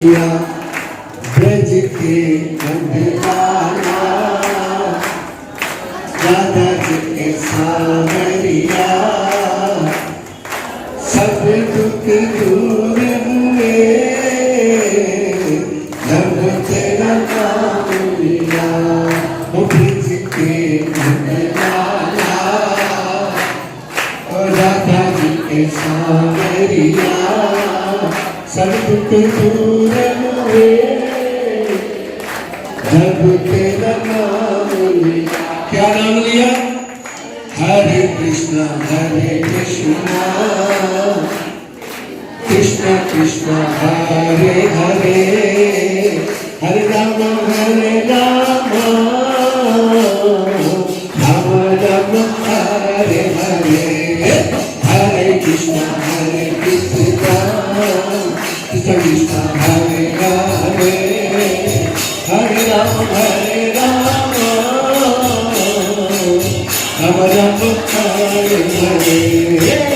ब्रज के नंदलाला राधा जी के सावरिया सब दुख दूर हुए जब तेरा नाम लिया। ब्रज के नंदलाला राधा जी के सावरिया सब दुख दूर हुए जब तेरा नाम लिया। क्या नाम लिया? हरे कृष्णा कृष्णा कृष्णा हरे हरे हरे राम राम राम हरे हरे हरे कृष्णा कृष्णा कृष्णा हरे हरे हरे राम राम राम हरे हरे।